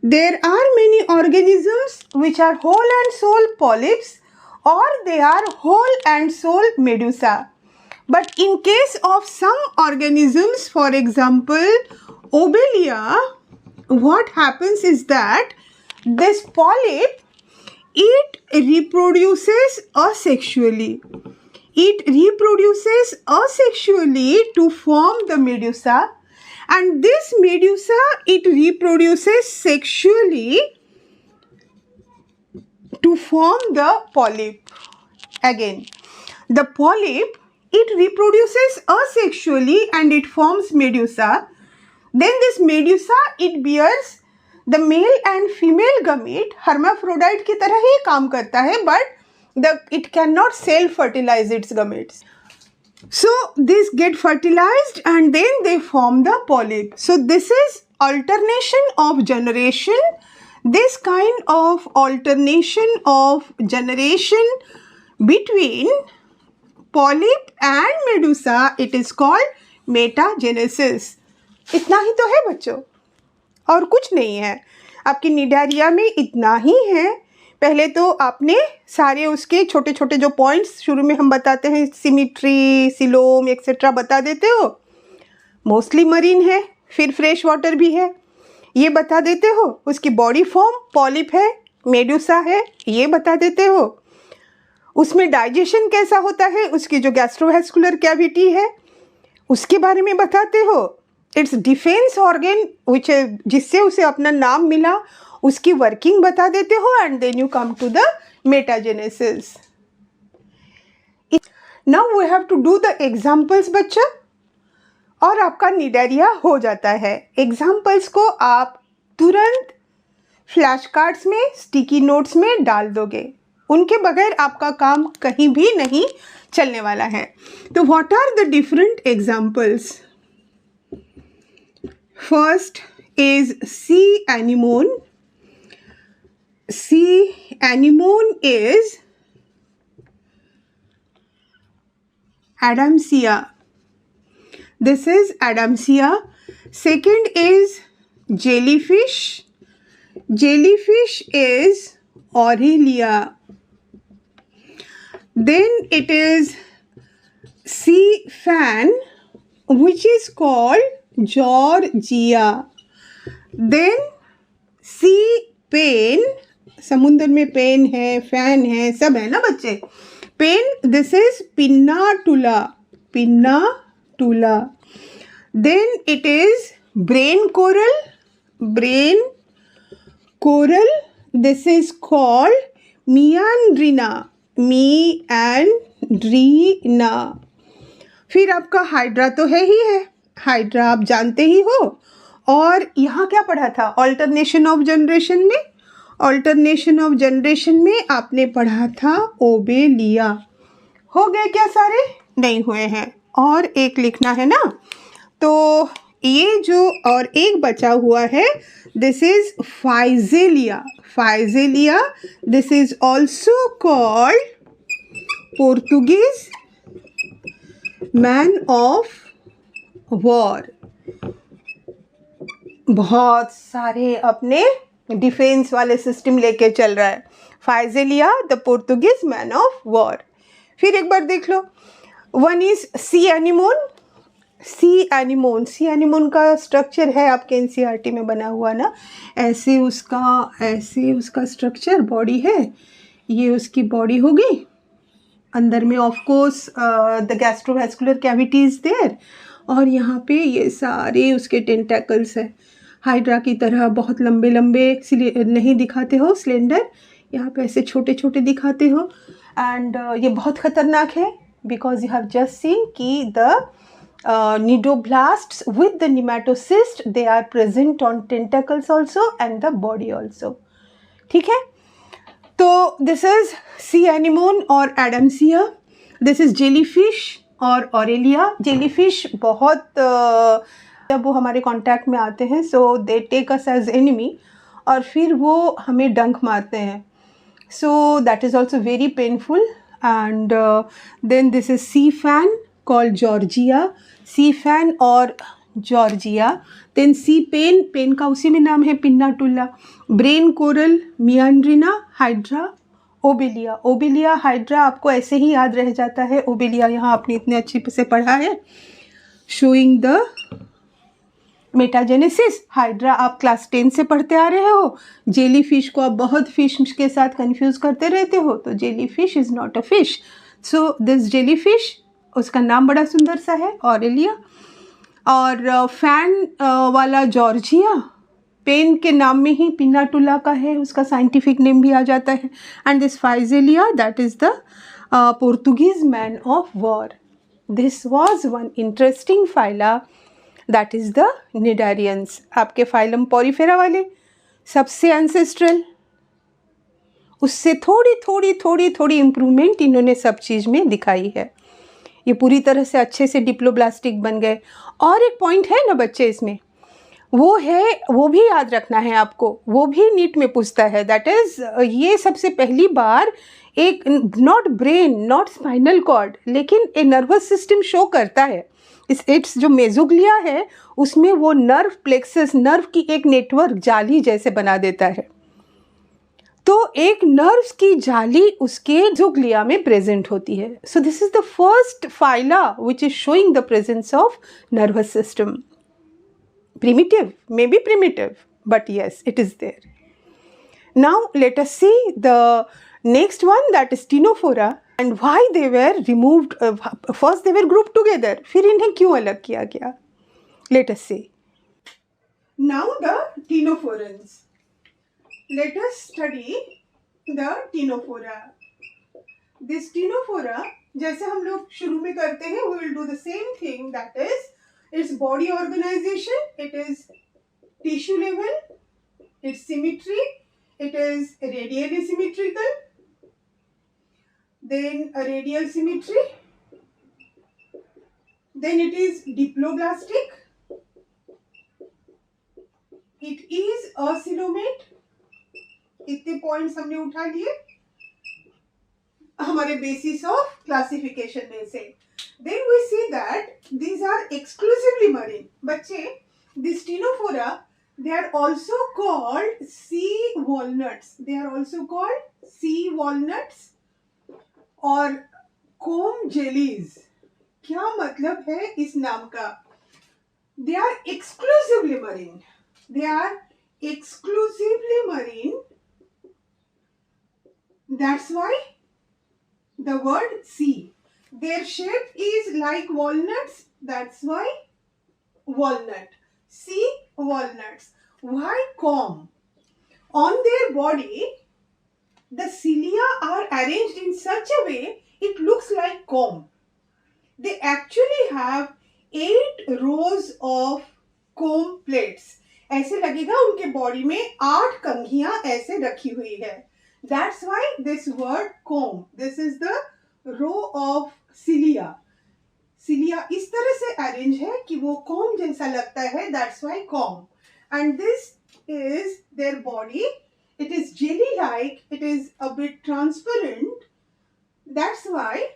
There are many organisms which are whole and soul polyps or they are whole and soul medusa. But in case of some organisms, for example, Obelia, what happens is that this polyp, it reproduces asexually. It reproduces asexually to form the medusa. And this medusa, it reproduces sexually to form the polyp. Again, the polyp, it reproduces asexually and it forms medusa. Then this medusa, it bears the male and female gamete. Hermaphrodite की तरह ही काम करता है, but it cannot self-fertilize its gametes. So these get fertilized and then they form the polyp. So this is alternation of generation. This kind of alternation of generation between polyp and medusa, it is called metagenesis. इतना ही तो है बच्चों, और कुछ नहीं है. आपकी Cnidaria में इतना ही है. पहले तो आपने सारे उसके छोटे छोटे जो पॉइंट्स शुरू में हम बताते हैं, सिमिट्री, सिलोम एक्सेट्रा बता देते हो. मोस्टली मरीन है, फिर फ्रेश वाटर भी है, ये बता देते हो. उसकी बॉडी फॉर्म पॉलिप है, मेडुसा है, ये बता देते हो. उसमें डाइजेशन कैसा होता है, उसकी जो गैस्ट्रोवेस्कुलर कैविटी है उसके बारे में बताते हो. इट्स डिफेंस ऑर्गन विच, जिससे उसे अपना नाम मिला, उसकी वर्किंग बता देते हो. And then you come to the metagenesis. Now we have to do the examples बच्चा, और आपका निडारिया हो जाता है. एग्जाम्पल्स को आप तुरंत फ्लैश कार्ड्स में, स्टिकी नोट्स में डाल दोगे. उनके बगैर आपका काम कहीं भी नहीं चलने वाला है. तो what are the different examples? First is sea anemone. Sea anemone is Adamsia. This is Adamsia. Second is jellyfish. Jellyfish is Aurelia. Then it is sea fan, which is called Georgia. Then sea pen, समुद्र में pen है, fan है, सब है ना बच्चे. Pen, this is pinnatula, pinnatula. Then it is brain coral, this is called meandrina, फिर आपका हाइड्रा तो है ही है, हाइड्रा आप जानते ही हो. और यहाँ क्या पढ़ा था ऑल्टरनेशन ऑफ जनरेशन में आपने पढ़ा था ओबेलिया. हो गए क्या सारे? नहीं हुए हैं, और एक लिखना है ना. तो ये जो और एक बचा हुआ है, this is फाइजेलिया. This is also called Portuguese man of war. बहुत सारे अपने डिफेंस वाले सिस्टम लेके चल रहा है. फाइजेलिया the Portuguese man of war. फिर एक बार देख लो. वन इज सी एनिमोन का स्ट्रक्चर है आपके एनसीईआरटी में बना हुआ ना. ऐसे उसका स्ट्रक्चर, बॉडी है, ये उसकी बॉडी होगी. अंदर में of course the gastrovascular cavity is there, और यहाँ पे ये सारे उसके टेंटेकल्स है. हाइड्रा की तरह बहुत लंबे नहीं दिखाते हो, स्लेंडर. यहाँ पे ऐसे छोटे छोटे दिखाते हो. एंड ये बहुत खतरनाक है, because you have just seen कि the cnidoblasts with the nematocyst, they are present on tentacles also and the body also. ठीक है. तो दिस इज सी एनिमोन और एडम्सिया. दिस इज जेलीफिश और ऑरेलिया. जेलीफिश बहुत जब वो हमारे कांटेक्ट में आते हैं, so they take us as enemy, और फिर वो हमें डंक मारते हैं. So that is also very painful. And then this is sea fan called Georgia. Sea fan और जॉर्जिया. देन सी पेन का उसी में नाम है pinnatula. Brain coral, meandrina, hydra, obelia. Hydra आपको ऐसे ही याद रह जाता है. ओबेलिया यहाँ आपने इतने अच्छे से पढ़ा है. Showing the metagenesis. हाइड्रा आप क्लास 10 से पढ़ते आ रहे हो. जेली फिश को आप बहुत फिश के साथ कंफ्यूज करते रहते हो, तो jelly fish is not a fish. So this jelly fish, उसका नाम बड़ा सुंदर सा है, ऑरेलिया. और फैन वाला जॉर्जिया, पेन के नाम में ही पिन्नाटुला का है, उसका साइंटिफिक नेम भी आ जाता है. And this फाइजेलिया, that is the Portuguese man of war. This was one interesting phyla, that is the cnidarians. आपके फाइलम पॉरीफेरा वाले सबसे एंसेस्ट्रल, उससे थोड़ी इम्प्रूवमेंट इन्होंने सब चीज़ में दिखाई है. ये पूरी तरह से अच्छे से डिप्लोब्लास्टिक बन गए. और एक पॉइंट है ना बच्चे इसमें, वो भी याद रखना है आपको, वो भी नीट में पूछता है. दैट इज़ ये सबसे पहली बार एक not brain, not spinal cord, लेकिन ए नर्वस सिस्टम शो करता है. इट्स जो मेजोग्लिया है उसमें वो नर्व प्लेक्सस, नर्व की एक नेटवर्क जाली जैसे बना देता है. तो एक नर्व्स की जाली उसके जोग्लिया में प्रेजेंट होती है. So this is the first phyla which is showing the presence of nervous system. Primitive, maybe primitive, but yes, it is there. Now let us see the next one, that is Ctenophora, and why they were removed. First they were grouped together, फिर इन्हें क्यों अलग किया गया? Let us see. Now the Ctenophorans. Let us study the Ctenophora. This Ctenophora, जैसे हम लोग शुरू में करते हैं, we will do the same thing, that is its body organization, it is tissue level, its symmetry, it is radially symmetrical, then a radial symmetry, then it is diploblastic, it is acoelomate. इतने points हमने उठा लिए हमारे basis of classification में से. Then we see that these are exclusively marine. बच्चे, these Ctenophora, they are also called sea walnuts. They are also called sea walnuts, और कोम jellies, क्या मतलब है इस नाम का? They are exclusively marine, they are exclusively marine. That's why the word sea. Their shape is like walnuts. That's why walnut. Sea walnuts. Why comb? On their body, the cilia are arranged in such a way it looks like comb. They actually have 8 rows of comb plates. ऐसे लगेगा उनके body में 8 कंघियां ऐसे रखी हुई है. That's why this word comb. This is the row of cilia. Cilia इस तरह से अरेंज है कि वो comb जैसा लगता है. That's why comb. And this is their body. It is jelly-like. It is a bit transparent. That's why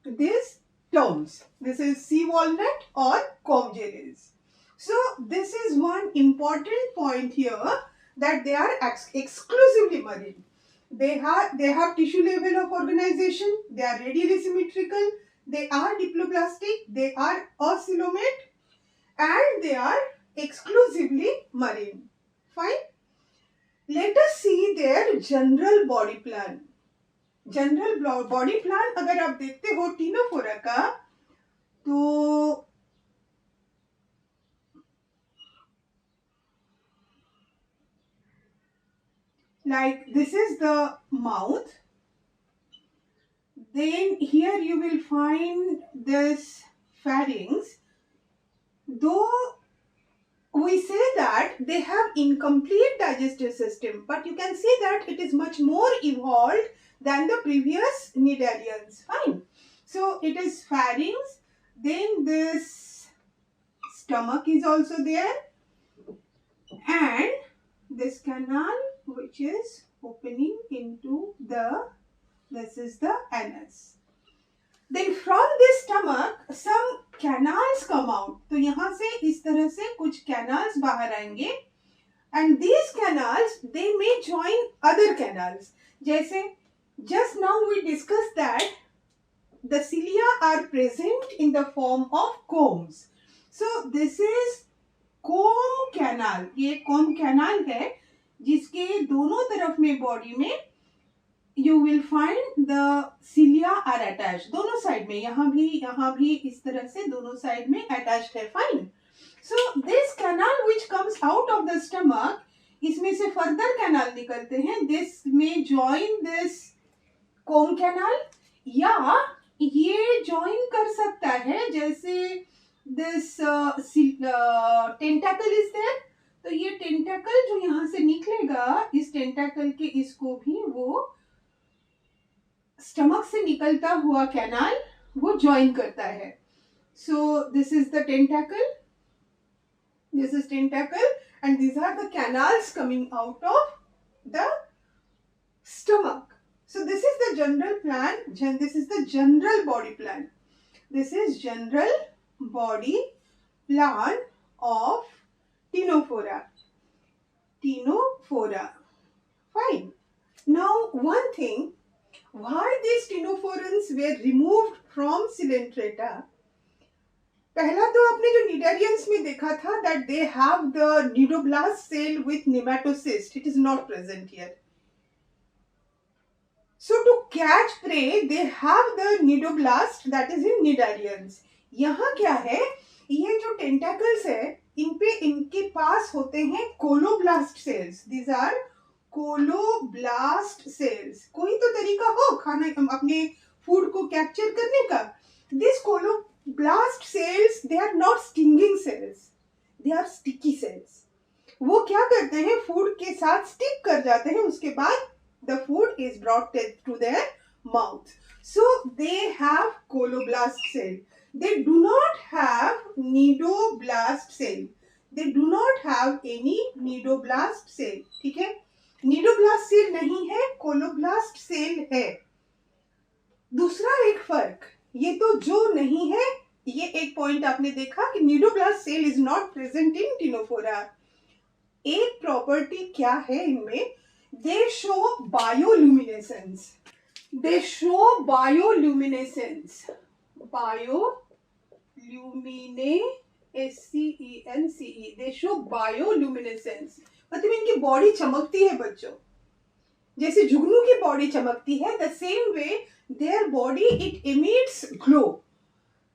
this terms. This is sea walnut or comb jellies. So this is one important point here, that they are exclusively marine. They have tissue level of organization. They are radially symmetrical. They are diploblastic. They are oscillomate, and they are exclusively marine. Fine. Let us see their general body plan. General body plan अगर आप देखते हो Ctenophora का, तो like this is the mouth, then here you will find this pharynx. Though we say that they have incomplete digestive system, but you can see that it is much more evolved than the previous cnidarians. Fine. So it is pharynx, then this stomach is also there, and this canal which is opening into this is the anus. Then from this stomach some canals come out. तो यहाँ से इस तरह से कुछ canals बाहर आएंगे, and these canals they may join other canals. जैसे just now we discussed that the cilia are present in the form of combs. So this is comb canal. ये comb canal है जिसके दोनों तरफ में बॉडी में you will find the cilia are attached. दोनों side में, यहाँ भी इस तरह से दोनों साइड में attached है. Fine. So this canal which comes out of the stomach, इसमें से further canal निकलते हैं. This may join this comb canal, या ये join कर सकता है जैसे this tentacle is there. तो ये टेंटाकल जो यहाँ से निकलेगा, इस टेंटाकल के इसको भी वो स्टमक से निकलता हुआ कैनाल वो ज्वाइन करता है. So this is the टेंटाकल, this is टेंटाकल, and these are the canals coming out of the stomach. So this is the general plan. This is the general body plan. This is general body plan of Ctenophora. Ctenophora. Fine. Now one thing, why these ctenophorans were removed from Coelenterata? पहला तो आपने जो cnidarians में देखा था that they have the nidoblast cell with nematocyst. It is not present here. So to catch prey, they have the nidoblast that is in nidarians. यहाँ क्या है, ये जो tentacles है, इनके पास होते हैं colloblast cells. These are colloblast cells. कोई तो तरीका हो खाना अपने फूड को कैप्चर करने का. These colloblast cells, they are not stinging cells, they are sticky cells. वो क्या करते हैं, फूड के साथ स्टिक कर जाते हैं, उसके बाद the food is brought to their mouth. So they have coloblast cell. They do not have nidoblast cell. They do not have any nidoblast cell. ठीक है, nidoblast cell नहीं है, coloblast cell है. दूसरा एक फर्क, ये तो जो नहीं है, ये एक पॉइंट आपने देखा कि nidoblast cell is not present in Ctenophora. एक प्रॉपर्टी क्या है इनमें, they show bioluminescence. They show bioluminescence. SCENCE. They show bioluminescence. मतलब इनकी बॉडी चमकती है बच्चों, जैसे जुगनू की बॉडी चमकती है, the same way their body it emits glow.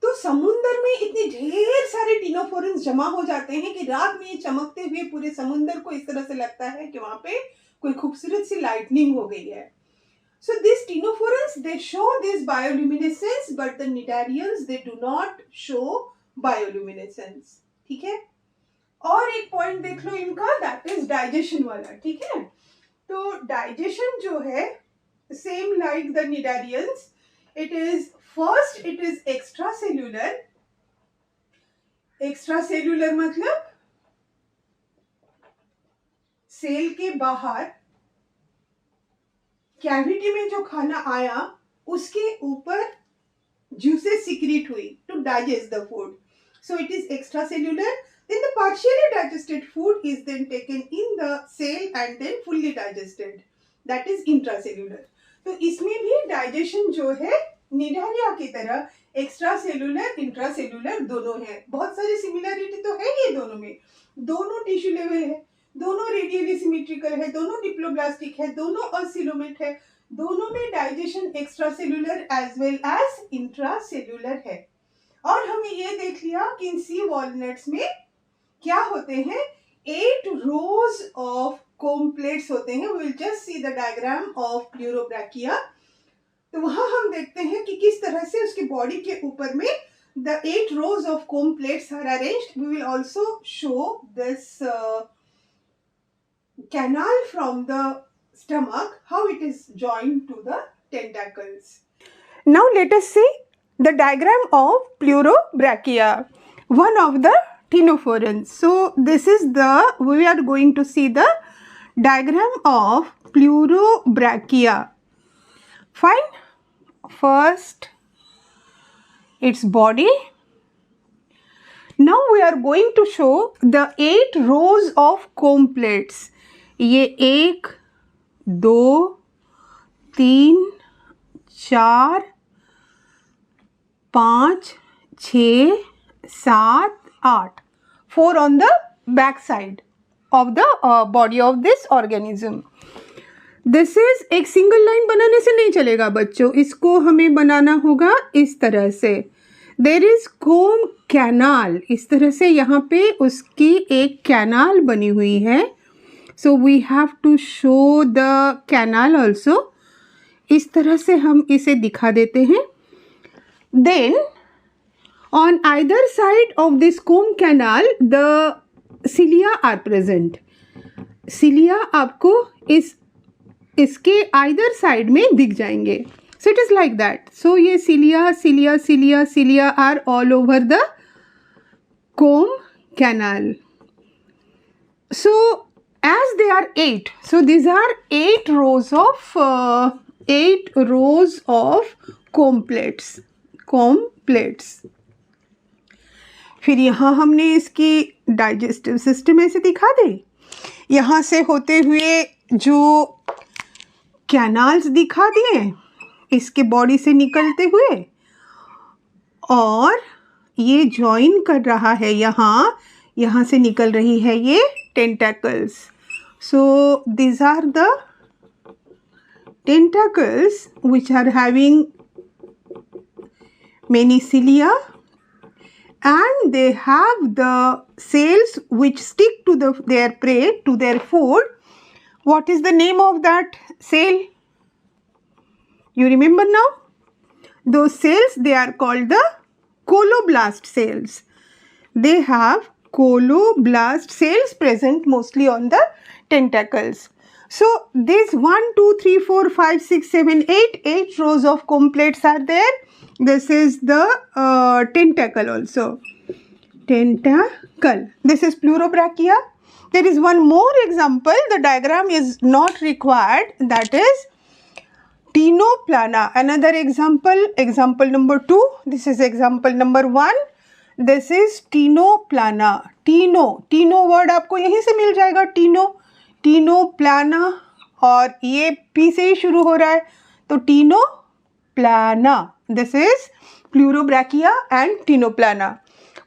तो समुद्र में इतने ढेर सारे टिनोफोरन्स जमा हो जाते हैं कि रात में ये चमकते हुए पूरे समुद्र को इस तरह से लगता है कि वहां पे कोई खूबसूरत सी लाइटनिंग हो गई है। So these ctenophorans, they show this bioluminescence, but the cnidarians they do not show bioluminescence. ठीक है? और एक पॉइंट देख लो इनका, that is digestion वाला। ठीक है? तो digestion जो है same like the cnidarians, it is first it is extracellular। extracellular मतलब सेल के बाहर कैविटी में जो खाना आया उसके ऊपर juices secrete हुई to digest the food. So it is extracellular. Then the partially digested food is then taken in the cell and then fully digested. That is intracellular. तो इसमें भी digestion जो है निडारिया की तरह एक्स्ट्रासेलुलर इंट्रासेलुलर दोनों है। बहुत सारी सिमिलरिटी तो है ये दोनों में, दोनों टिश्यू लेवल है, दोनों रेडियली सिमेट्रिकल है, दोनों डिप्लोब्लास्टिक है, दोनों असिलोमेट है, दोनों में digestion extracellular as well as intracellular है। और हमने ये देख लिया कि इन सी वॉलनट्स में क्या होते हैं, 8 rows ऑफ कॉम्प्लेट्स होते हैं। We will just see the diagram of pleurobrachia. तो वहां हम देखते हैं कि किस तरह से उसकी बॉडी के ऊपर में the 8 rows of comb plates are arranged. We will also show this canal from the stomach, how it is joined to the tentacles. Now let us see the diagram of pleurobrachia, one of the ctenophorans. So this is the, we are going to see the diagram of pleurobrachia. Fine. First its body. Now we are going to show the 8 rows of comb plates. ये 1 2 3 4 5 6 7 8, 4 on the back side of the body of this organism. This is एक single line बनाने से नहीं चलेगा बच्चों, इसको हमें बनाना होगा इस तरह से। देर इज कोम कैनाल, इस तरह से यहाँ पे उसकी एक कैनाल बनी हुई है। So we have to show the canal also. इस तरह से हम इसे दिखा देते हैं। Then on either side of this comb canal the cilia are present. Cilia आपको इसके आइदर साइड में दिख जाएंगे। So it is like that. So ये cilia are all over the comb canal. So as they are 8, so this are 8 rows of comb plates। फिर यहाँ हमने इसकी डाइजेस्टिव सिस्टम ऐसे दिखा दे, यहाँ से होते हुए जो कैनाल्स दिखा दिए इसके बॉडी से निकलते हुए, और ये जॉइन कर रहा है यहाँ से निकल रही है ये tentacles. So this are the tentacles which are having many cilia, and they have the cells which stick to their prey, to their food. What is the name of that cell? You remember now? Those cells, they are called the coloblast cells. They have coloblast cells present mostly on the tentacles. So these 1 2 3 4 5 6 7 8 rows of comb plates are there. This is the tentacle also. Tentacle. This is pleurobrachia. There is one more example. The diagram is not required. That is Ctenoplana. Another example. Example number 2. This is example number 1. This is Ctenoplana. Tino word आपको यहीं से मिल जाएगा। Ctenoplana, और ये P से ही शुरू हो रहा है, तो Ctenoplana, this is Pleurobrachia and Ctenoplana.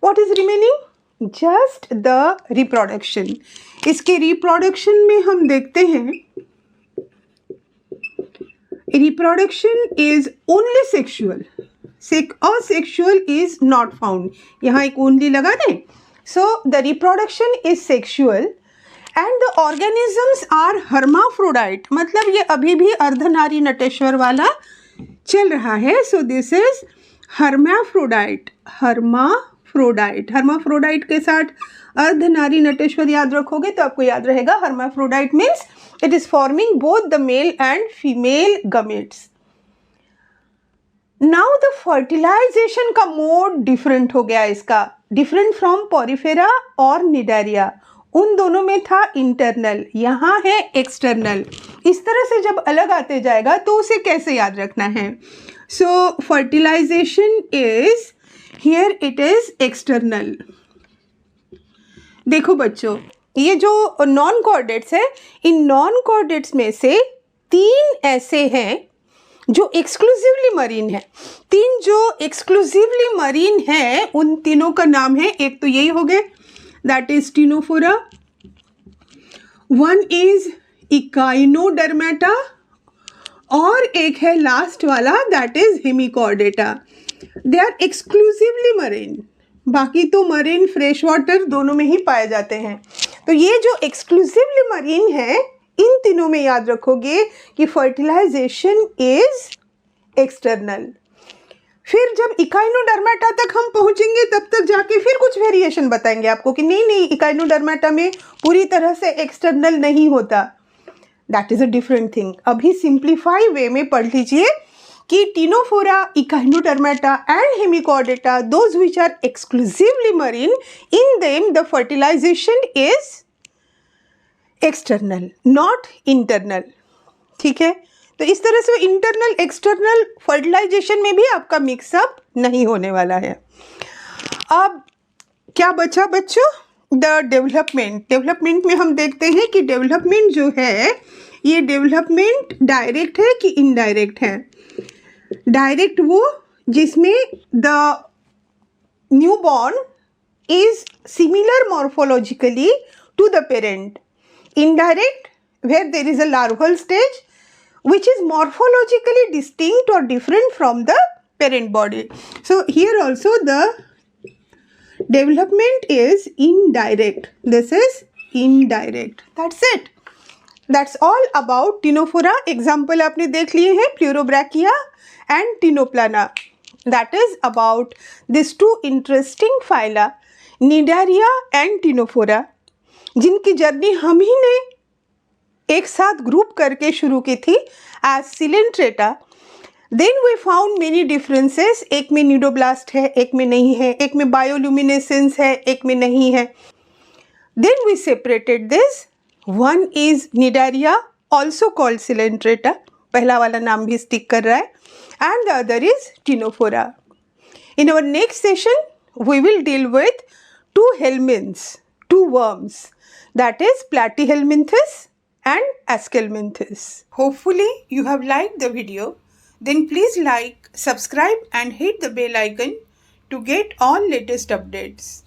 What is remaining? Just the reproduction. इसके रिप्रोडक्शन में हम देखते हैं reproduction is only sexual, asexual is not found. यहाँ एक ओनली लगा दें. So the reproduction is sexual and the organisms are hermaphrodite, मतलब ये अभी भी अर्धनारी नटेश्वर वाला चल रहा है. So this is hermaphrodite. Hermaphrodite के साथ अर्धनारी नटेश्वर याद रखोगे तो आपको याद रहेगा hermaphrodite means it is forming both the male and female gametes. Now the fertilisation का मोड डिफरेंट हो गया, इसका डिफरेंट फ्रॉम पॉरीफेरा और निडारिया. उन दोनों में था इंटरनल, यहाँ है एक्सटर्नल. इस तरह से जब अलग आते जाएगा तो उसे कैसे याद रखना है? So fertilisation is here it is external. देखो बच्चों, ये जो नॉन कॉर्डेट्स है, इन नॉन कॉर्डेट्स में से 3 ऐसे हैं जो एक्सक्लूसिवली मरीन है. 3 जो एक्सक्लूसिवली मरीन है उन तीनों का नाम है, एक तो यही हो गए that is ctenophora, one is echinodermata और एक है लास्ट वाला that is hemichordata. They are exclusively marine. बाकी तो मरीन फ्रेश वाटर दोनों में ही पाए जाते हैं. तो ये जो एक्सक्लूसिवली मरीन है इन तीनों में याद रखोगे कि फर्टिलाइजेशन इज एक्सटर्नल. फिर जब इकाइनोडर्मेटा तक हम पहुंचेंगे तब तक जाके फिर कुछ वेरिएशन बताएंगे आपको कि नहीं इकाइनोडर्मेटा में पूरी तरह से एक्सटर्नल नहीं होता. That is a different thing. अभी सिंप्लीफाई वे में पढ़ लीजिए कि ctenophora, echinodermata and hemichordata, those which are exclusively marine, in them the fertilisation is external not internal. ठीक है, तो इस तरह से इंटरनल एक्सटर्नल फर्टिलाइजेशन में भी आपका मिक्सअप नहीं होने वाला है. अब क्या बचा बच्चों? द डेवलपमेंट में हम देखते हैं कि डेवलपमेंट जो है ये डेवलपमेंट डायरेक्ट है कि इनडायरेक्ट है. डायरेक्ट वो जिसमें the newborn is similar morphologically to the parent. Indirect, where there is a larval stage which is morphologically distinct or different from the parent body. So here also the development is indirect. This is indirect. That's it. That's all about Ctenophora. Example आपने देख लिए हैं Pleurobrachia and Ctenoplana. That is about these 2 interesting phyla, Cnidaria and Ctenophora, जिनकी journey हम ही ने एक साथ group करके शुरू की थी as coelenterata. Then we found many differences. एक में न्यूडोब्लास्ट है, एक में नहीं है, एक में बायोल्यूमिनेसेंस है, एक में नहीं है. Then we separated this. One is cnidaria also called coelenterata, पहला वाला नाम भी स्टिक कर रहा है, and the other is ctenophora. In our next session we will deal with 2 helminths, 2 worms, that is Platyhelminthes and Aschelminthes. Hopefully you have liked the video. Then please like, subscribe and hit the bell icon to get all latest updates.